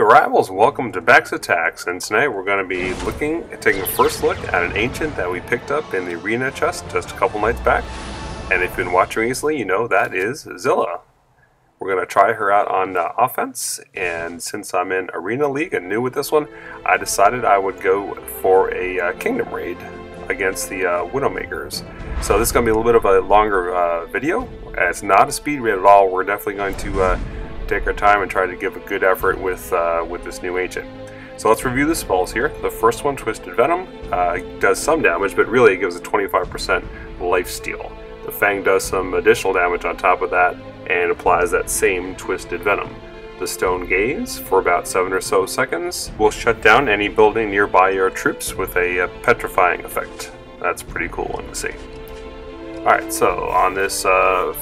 Rivals, welcome to Back's Attacks, and tonight we're going to be taking a first look at an ancient that we picked up in the arena chest just a couple nights back. And if you've been watching recently, you know that is Zillah. We're going to try her out on offense, and since I'm in Arena League and new with this one, I decided I would go for a Kingdom Raid against the Widowmakers. So this is going to be a little bit of a longer video. It's not a speed raid at all. We're definitely going to take our time and try to give a good effort with this new ancient. So let's review the spells here. The first one, Twisted Venom, does some damage, but really it gives a 25% lifesteal. The Fang does some additional damage on top of that and applies that same Twisted Venom. The Stone Gaze, for about 7 or so seconds, will shut down any building nearby your troops with a petrifying effect. That's a pretty cool one to see. Alright, so on this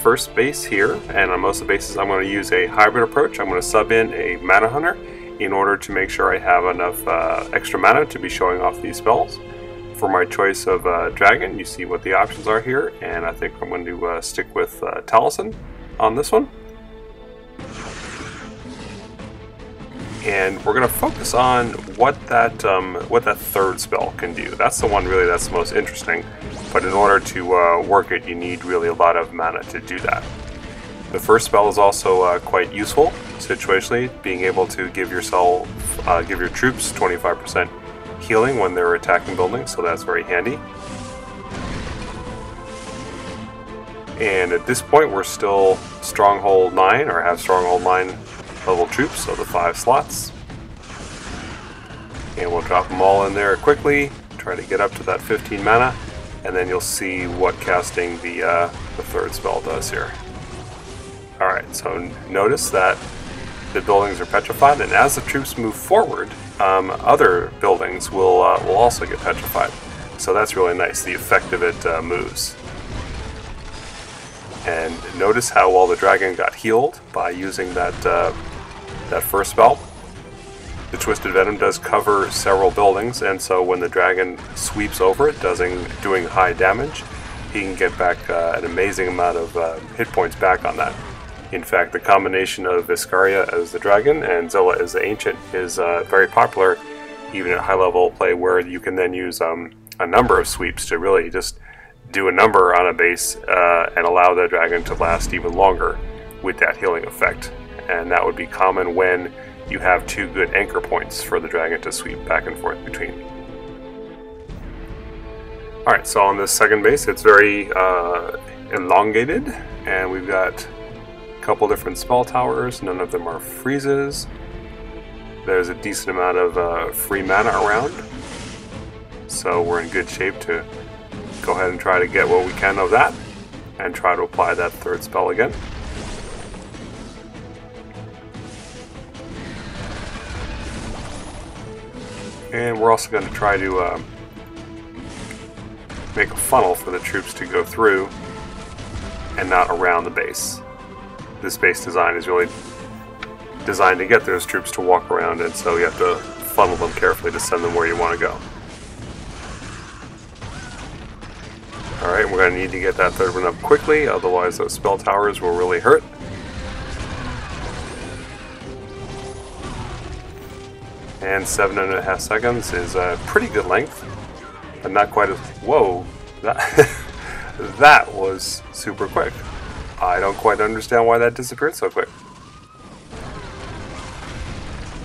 first base here, and on most of the bases, I'm going to use a hybrid approach. I'm going to sub in a Mana Hunter in order to make sure I have enough extra mana to be showing off these spells. For my choice of Dragon, you see what the options are here, and I think I'm going to stick with Taliesin on this one. And we're going to focus on what that third spell can do. That's the one really that's the most interesting. But in order to work it, you need really a lot of mana to do that. The first spell is also quite useful situationally, being able to give your troops 25% healing when they're attacking buildings, so that's very handy. And at this point, we're still Stronghold 9, or have Stronghold 9 level troops, so the 5 slots. And we'll drop them all in there quickly, try to get up to that 15 mana. And then you'll see what casting the third spell does here. Alright, so notice that the buildings are petrified, and as the troops move forward, other buildings will also get petrified. So that's really nice, the effect of it moves. And notice how well the dragon got healed by using that first spell. The Twisted Venom does cover several buildings, and so when the dragon sweeps over it, doing high damage, he can get back an amazing amount of hit points back on that. In fact, the combination of Viscaria as the dragon and Zillah as the ancient is very popular, even at high level play, where you can then use a number of sweeps to really just do a number on a base and allow the dragon to last even longer with that healing effect. And that would be common when you have 2 good anchor points for the dragon to sweep back and forth between. Alright, so on this second base, it's very elongated, and we've got a couple different spell towers. None of them are freezes. There's a decent amount of free mana around, so we're in good shape to go ahead and try to get what we can of that, and try to apply that third spell again. And we're also going to try to make a funnel for the troops to go through and not around the base. This base design is really designed to get those troops to walk around, and so you have to funnel them carefully to send them where you want to go. Alright, we're going to need to get that third one up quickly, otherwise those spell towers will really hurt. And 7.5 seconds is a pretty good length, but not quite as... Whoa! That was super quick. I don't quite understand why that disappeared so quick.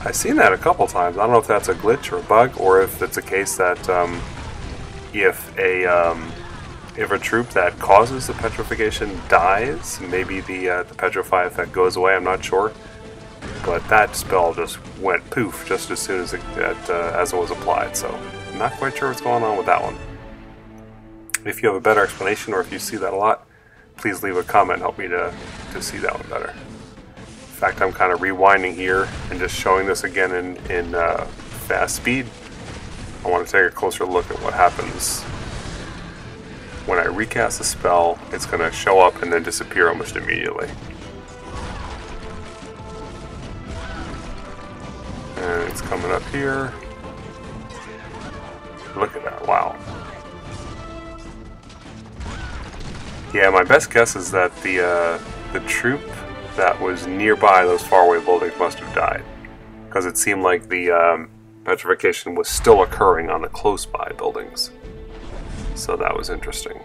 I've seen that a couple times. I don't know if that's a glitch or a bug, or if it's a case that if a troop that causes the petrification dies, maybe the petrify effect goes away. I'm not sure. But that spell just went poof just as soon as it was applied, so I'm not quite sure what's going on with that one. If you have a better explanation, or if you see that a lot, please leave a comment and help me to see that one better. In fact, I'm kind of rewinding here and just showing this again in fast speed. I want to take a closer look at what happens. When I recast the spell, it's going to show up and then disappear almost immediately. And it's coming up here. Look at that, wow. Yeah, my best guess is that the troop that was nearby those faraway buildings must have died. because it seemed like the petrification was still occurring on the close-by buildings. So that was interesting.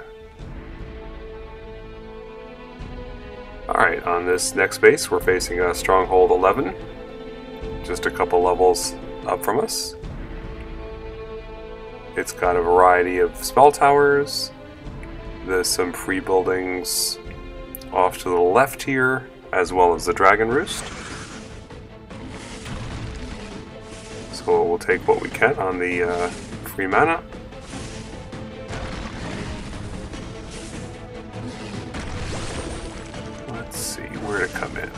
Alright, on this next base we're facing a Stronghold 11, just a couple levels up from us. It's got a variety of spell towers. There's some free buildings off to the left here, as well as the Dragon Roost. So we'll take what we can on the free mana. Let's see where to come in.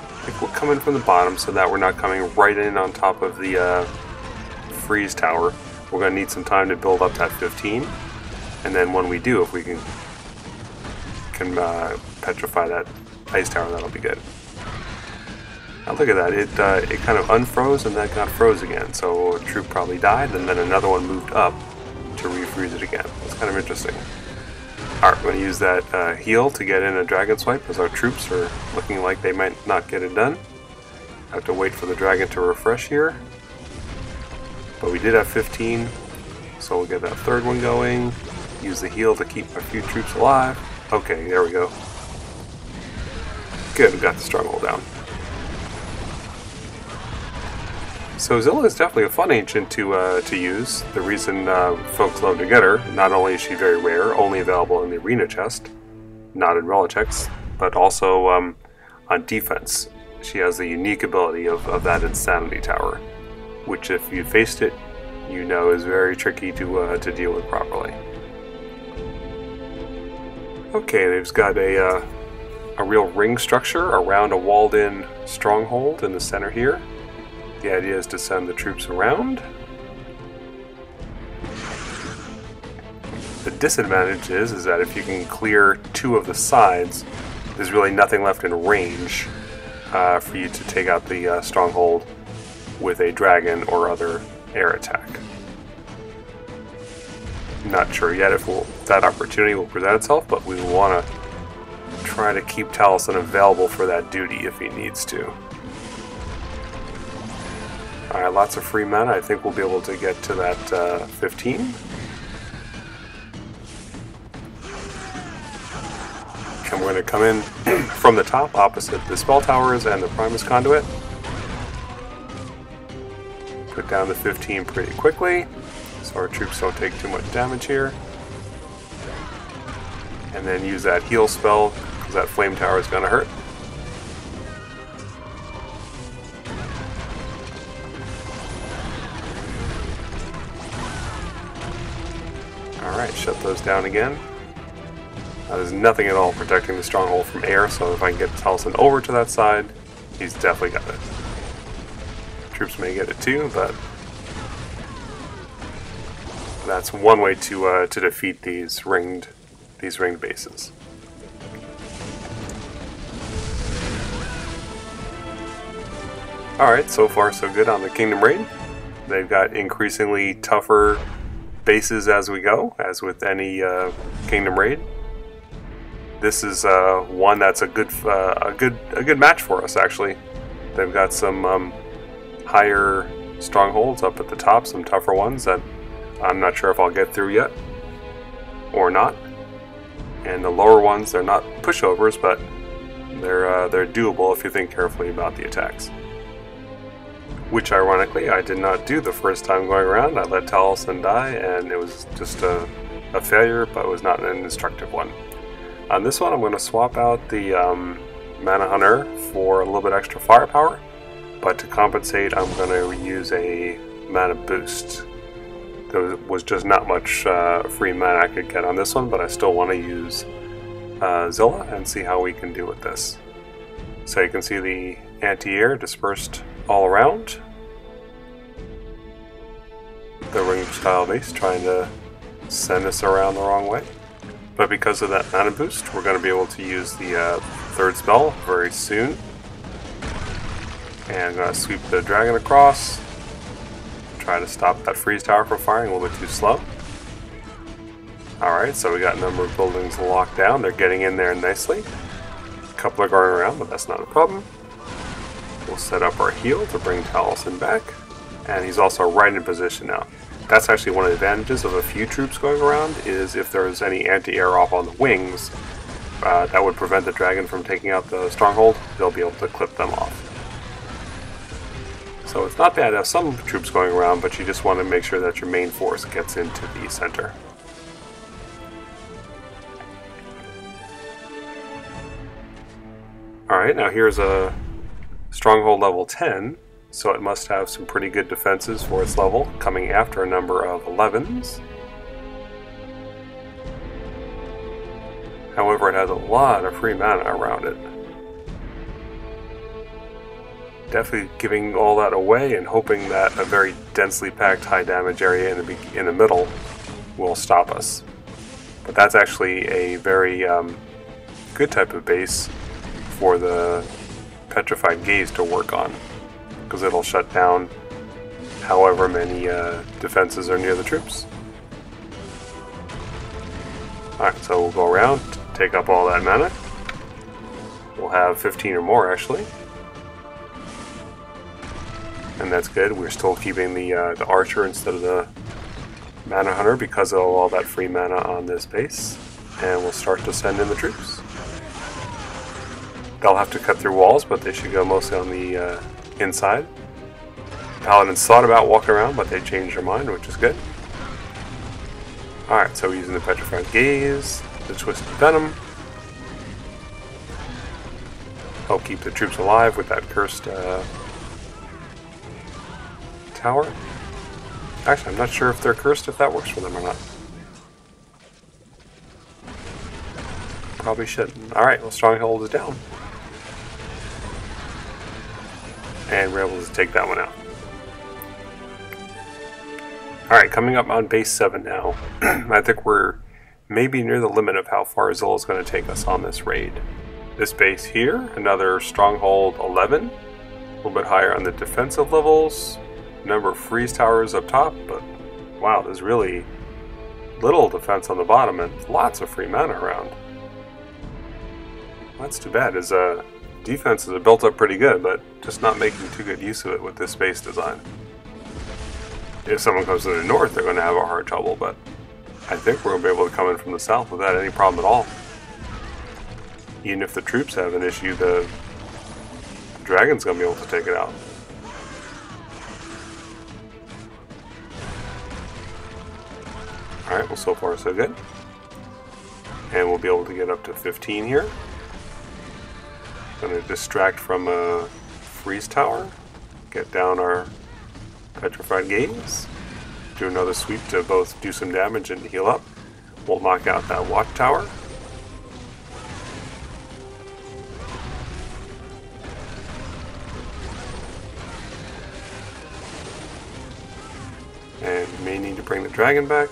I think we'll come in from the bottom so that we're not coming right in on top of the freeze tower. We're going to need some time to build up that 15, and then when we do, if we can petrify that ice tower, that'll be good. Now look at that, it kind of unfroze and then got froze again, so a troop probably died and then another one moved up to refreeze it again. It's kind of interesting. Alright, we're going to use that heal to get in a dragon swipe, because our troops are looking like they might not get it done. Have to wait for the dragon to refresh here. But we did have 15, so we'll get that third one going. Use the heal to keep a few troops alive. Okay, there we go. Good, we got the stronghold down. So Zillah is definitely a fun ancient to use. The reason folks love to get her, not only is she very rare, only available in the arena chest, not in relic checks, but also on defense. She has the unique ability of that Insanity Tower, which if you faced it, you know is very tricky to deal with properly. Okay, they've got a real ring structure around a walled-in stronghold in the center here. The idea is to send the troops around. The disadvantage is that if you can clear two of the sides, there's really nothing left in range for you to take out the stronghold with a dragon or other air attack. Not sure yet if that opportunity will present itself, but we want to try to keep Taliesin available for that duty if he needs to. Alright, lots of free mana. I think we'll be able to get to that 15. And we're going to come in from the top opposite the spell towers and the Primus Conduit. Put down the 15 pretty quickly, so our troops don't take too much damage here. And then use that heal spell, because that flame tower is going to hurt. Alright, shut those down again. There's nothing at all protecting the stronghold from air, so if I can get Taliesin over to that side, he's definitely got it. Troops may get it too, but that's one way to defeat these ringed bases. Alright, so far so good on the Kingdom Raid. They've got increasingly tougher bases as we go, as with any Kingdom Raid. This is one that's a good match for us, actually. They've got some higher strongholds up at the top, some tougher ones that I'm not sure if I'll get through yet or not. And the lower ones, they're not pushovers, but they're doable if you think carefully about the attacks. Which, ironically, I did not do the first time going around. I let Taliesin die, and it was just a failure, but it was not an instructive one. On this one, I'm going to swap out the Mana Hunter for a little bit extra firepower, but to compensate, I'm going to use a Mana Boost. There was just not much free mana I could get on this one, but I still want to use Zillah and see how we can do with this. So you can see the anti-air dispersed all around. The ring style base trying to send us around the wrong way. But because of that mana boost, we're going to be able to use the third spell very soon. And I'm going to sweep the dragon across. Try to stop that freeze tower from firing a little bit too slow. Alright, so we got a number of buildings locked down. They're getting in there nicely. A couple are going around, but that's not a problem. We'll set up our heal to bring Taliesin back. And he's also right in position now. That's actually one of the advantages of a few troops going around, is if there's any anti-air off on the wings, that would prevent the dragon from taking out the stronghold. They'll be able to clip them off. So it's not bad to have some troops going around, but you just want to make sure that your main force gets into the center. Alright, now here's a stronghold level 10, so it must have some pretty good defenses for its level, coming after a number of 11s. However, it has a lot of free mana around it. Definitely giving all that away and hoping that a very densely packed high damage area in the middle will stop us. But that's actually a very good type of base for the Petrified Gaze to work on, because it'll shut down however many defenses are near the troops. Alright, so we'll go around, take up all that mana. We'll have 15 or more actually. And that's good. We're still keeping the archer instead of the mana hunter because of all that free mana on this base. And we'll start to send in the troops. They'll have to cut through walls, but they should go mostly on the inside. Paladins thought about walking around, but they changed their mind, which is good. Alright, so we're using the Petrified Gaze, the Twisted Venom. Help keep the troops alive with that cursed tower. Actually, I'm not sure if they're cursed, if that works for them or not. Probably shouldn't. Alright, well, Stronghold is down. And we're able to take that one out. Alright, coming up on base 7 now. I think we're maybe near the limit of how far Zillah is going to take us on this raid. This base here, another Stronghold 11. A little bit higher on the defensive levels. Number of freeze towers up top, but wow, there's really little defense on the bottom and lots of free mana around. That's too bad. His defenses are built up pretty good, but just not making too good use of it with this base design. If someone comes to the north, they're going to have a hard trouble, but I think we're going to be able to come in from the south without any problem at all. Even if the troops have an issue, the dragon's going to be able to take it out. Alright, well, so far so good. And we'll be able to get up to 15 here. Going to distract from a freeze tower. Get down our Petrified Gaze. Do another sweep to both do some damage and heal up. We'll knock out that watchtower. And we may need to bring the dragon back.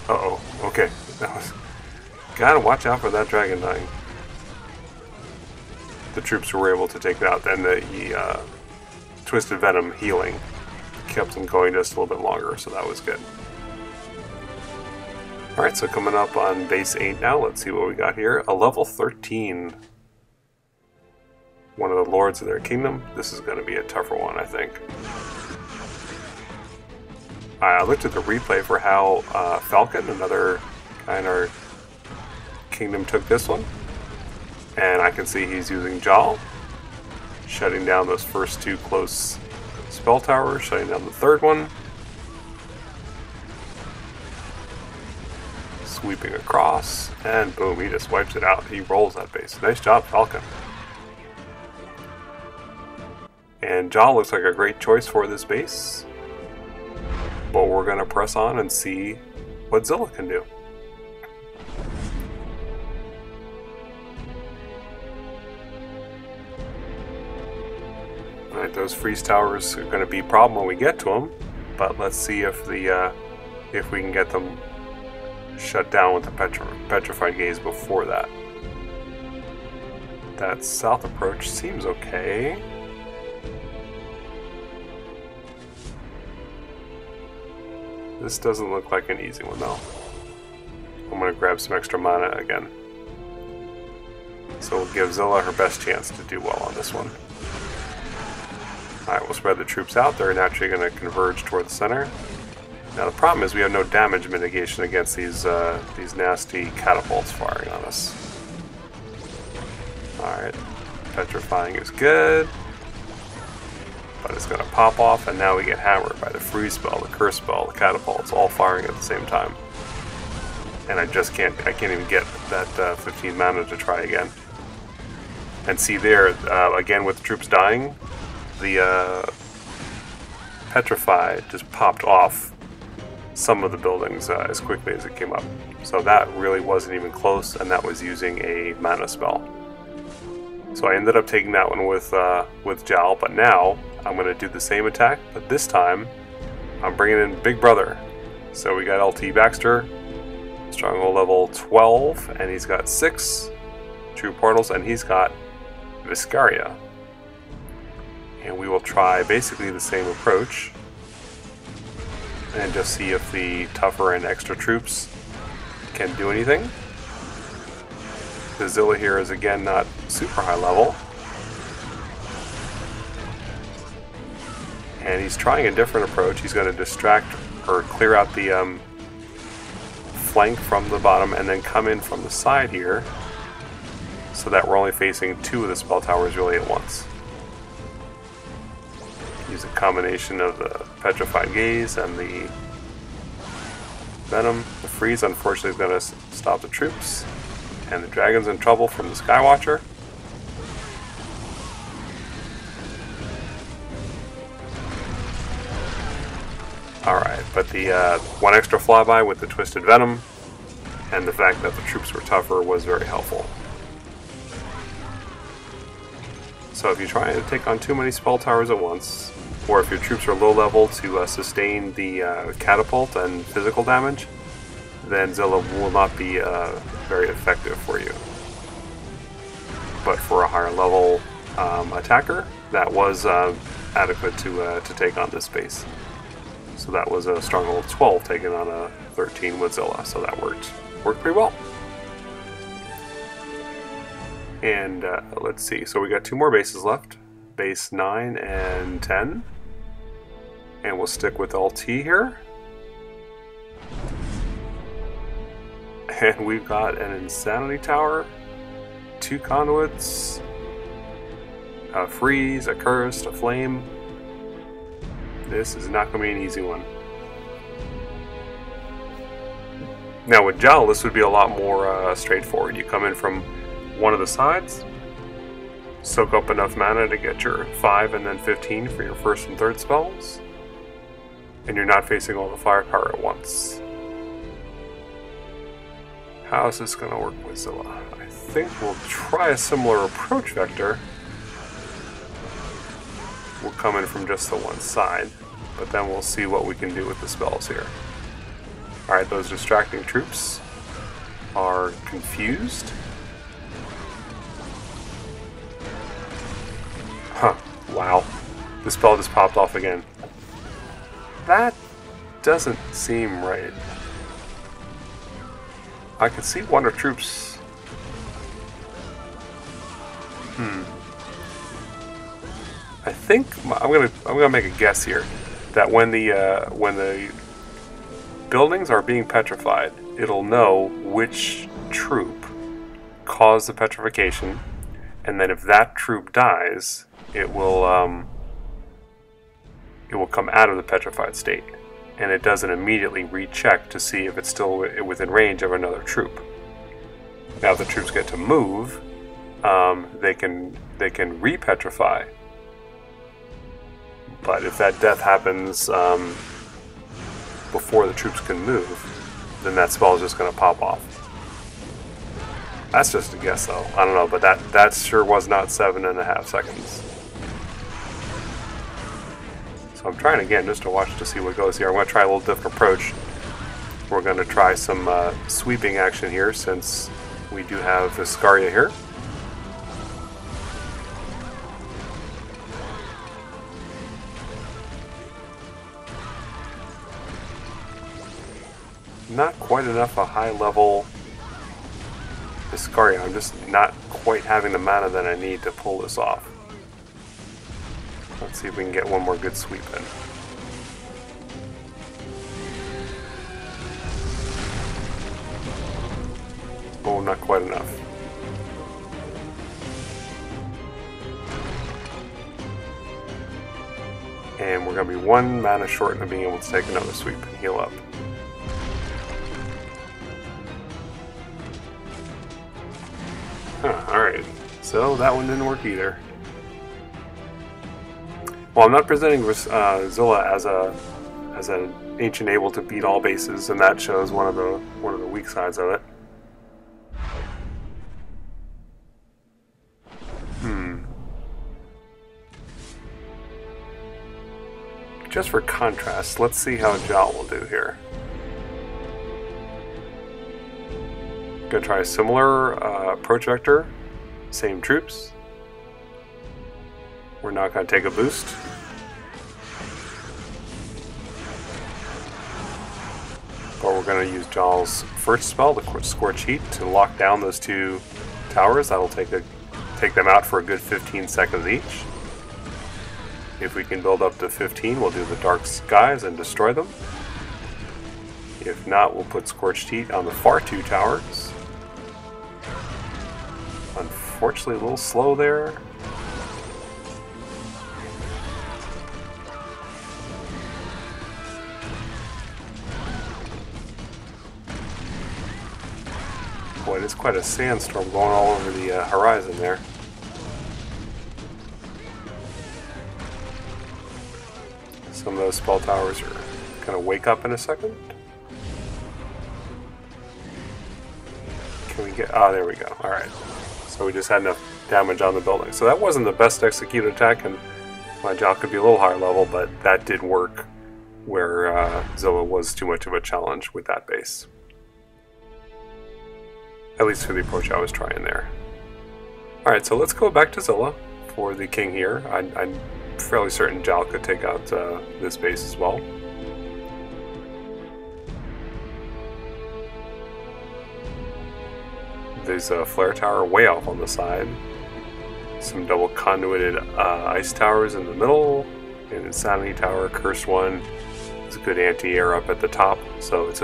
Uh-oh, okay. Gotta watch out for that dragon dying. The troops were able to take it out, then the Twisted Venom healing kept them going just a little bit longer, so that was good. Alright, so coming up on base 8 now, let's see what we got here. A level 13. One of the lords of their kingdom. This is going to be a tougher one, I think. I looked at the replay for how Falcon, another guy in our kingdom, took this one. And I can see he's using Jal, shutting down those first two close spell towers, shutting down the third one. Sweeping across, and boom, he just wipes it out. He rolls that base. Nice job, Falcon. And Jal looks like a great choice for this base. But we're going to press on and see what Zillah can do. Alright, those freeze towers are going to be a problem when we get to them, but let's see if we can get them shut down with the Petrified Gaze before that. That south approach seems okay. This doesn't look like an easy one though. I'm going to grab some extra mana again. So we'll give Zillah her best chance to do well on this one. Alright, we'll spread the troops out. They're naturally going to converge toward the center. Now the problem is we have no damage mitigation against these nasty catapults firing on us. Alright, petrifying is good. But it's going to pop off, and now we get hammered by the freeze spell, the curse spell, the catapults, all firing at the same time. And I can't even get that 15 mana to try again. And see there, again with the troops dying, the Petrify just popped off some of the buildings as quickly as it came up. So that really wasn't even close, and that was using a mana spell. So I ended up taking that one with Jal, but now I'm going to do the same attack, but this time I'm bringing in Big Brother. So we got LT Baxter, Stronghold level 12, and he's got 6 true portals, and he's got Viscaria. And we will try basically the same approach and just see if the tougher and extra troops can do anything. The Zillah here is again not super high level. And he's trying a different approach. He's going to distract or clear out the flank from the bottom and then come in from the side here so that we're only facing 2 of the spell towers really at once. Use a combination of the Petrified Gaze and the Venom. The Freeze unfortunately is going to stop the troops, and the Dragon's in trouble from the Skywatcher. Alright, but the one extra flyby with the Twisted Venom and the fact that the troops were tougher was very helpful. So if you try to take on too many spell towers at once, or if your troops are low level to sustain the catapult and physical damage, then Zillah will not be very effective for you. But for a higher level attacker, that was adequate to take on this space. So that was a Stronghold 12 taken on a 13 with Zillah, so that worked pretty well. And let's see, so we got 2 more bases left, base 9 and 10. And we'll stick with LT here. And we've got an Insanity Tower, 2 conduits, a freeze, a curse, a flame. This is not going to be an easy one. Now with Jal, this would be a lot more straightforward. You come in from one of the sides, soak up enough mana to get your 5 and then 15 for your first and third spells, and you're not facing all the firepower at once. How is this going to work with Zillah? I think we'll try a similar approach vector. We'll come in from just the one side, but then we'll see what we can do with the spells here. Alright, those distracting troops are confused. Huh, wow. The spell just popped off again. That doesn't seem right. I can see Wonder Troops. I think I'm gonna make a guess here that when the buildings are being petrified, it'll know which troop caused the petrification, and then if that troop dies, it will come out of the petrified state, and it doesn't immediately recheck to see if it's still within range of another troop. Now, if the troops get to move, they can re-petrify. But if that death happens before the troops can move, then that spell is just going to pop off. That's just a guess, though. I don't know, but that sure was not 7.5 seconds. So I'm trying again just to watch to see what goes here. I'm going to try a little different approach. We're going to try some sweeping action here since we do have Viscaria here. not quite enough a high level Viscaria. I'm just not quite having the mana that I need to pull this off. Let's see if we can get one more good sweep in. Oh, not quite enough. And we're going to be one mana short of being able to take another sweep and heal up. Huh, alright, so that one didn't work either. Well, I'm not presenting Zillah as an ancient able to beat all bases, and that shows one of the weak sides of it. Just for contrast, let's see how Jal will do here. Gonna try a similar approach vector, same troops. We're not gonna take a boost. But we're gonna use Jal's first spell, the Scorch Heat, to lock down those two towers. That'll take them out for a good 15 seconds each. If we can build up to 15, we'll do the Dark Skies and destroy them. If not, we'll put Scorched Heat on the far two towers. Unfortunately, a little slow there. Boy, there's quite a sandstorm going all over the horizon there. Some of those spell towers are going to wake up in a second. Can we get... Ah, there we go. Alright. So we just had enough damage on the building. So that wasn't the best executed attack, and my Jal could be a little higher level, but that did work where Zillah was too much of a challenge with that base. At least for the approach I was trying there. Alright, so let's go back to Zillah for the king here. I'm fairly certain Jal could take out this base as well. There's a flare tower way off on the side. Some double conduited ice towers in the middle. An insanity tower, cursed one. It's a good anti-air up at the top. So it's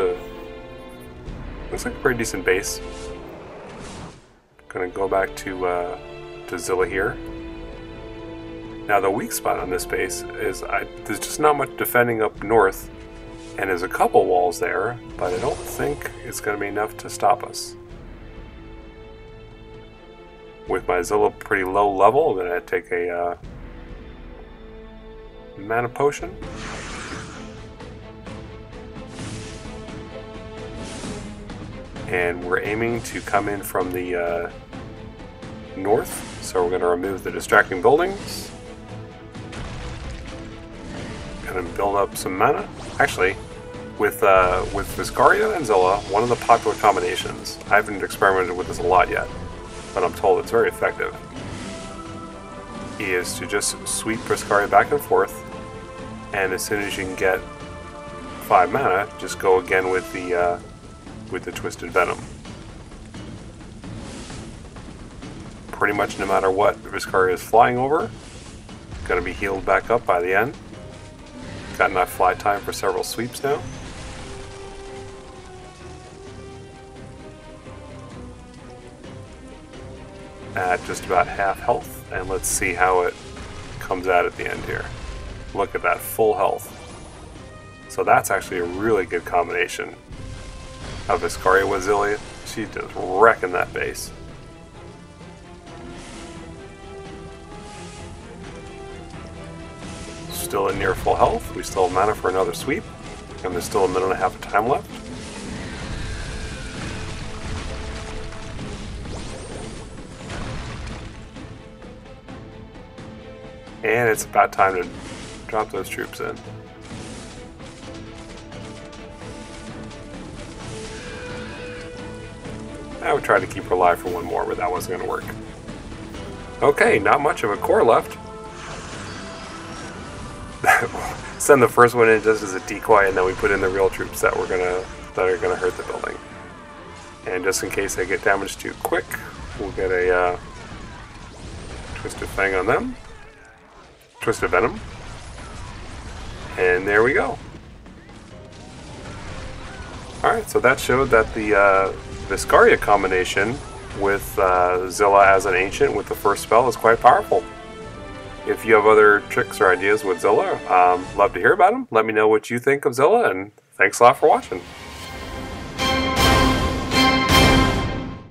looks like a pretty decent base. Gonna go back to Zillah here. Now the weak spot on this base is there's just not much defending up north, and there's a couple walls there, but I don't think it's going to be enough to stop us. With my Zillah pretty low level, I'm going to take a mana potion. And we're aiming to come in from the north, so we're going to remove the distracting buildings. And build up some mana. Actually, with Viscaria and Zillah, one of the popular combinations, I haven't experimented with this a lot yet, but I'm told it's very effective, is to just sweep Viscaria back and forth, and as soon as you can get 5 mana, just go again with the Twisted Venom. Pretty much no matter what Viscaria is flying over, going to be healed back up by the end. Got enough fly time for several sweeps now. At just about half health, and let's see how it comes out at the end here. Look at that, full health. So that's actually a really good combination of Viscaria with Zillah. She's just wrecking that base. Still at near full health. We still have mana for another sweep, and there's still a minute and a half of time left. And it's about time to drop those troops in. I would try to keep her alive for one more, but that wasn't going to work. Okay, not much of a core left. Send the first one in just as a decoy, and then we put in the real troops that we're gonna that are going to hurt the building. And just in case they get damaged too quick, we'll get a Twisted Fang on them. Twisted Venom. And there we go. Alright, so that showed that the Viscaria combination with Zillah as an Ancient with the first spell is quite powerful. If you have other tricks or ideas with Zillah, love to hear about them. Let me know what you think of Zillah, and thanks a lot for watching.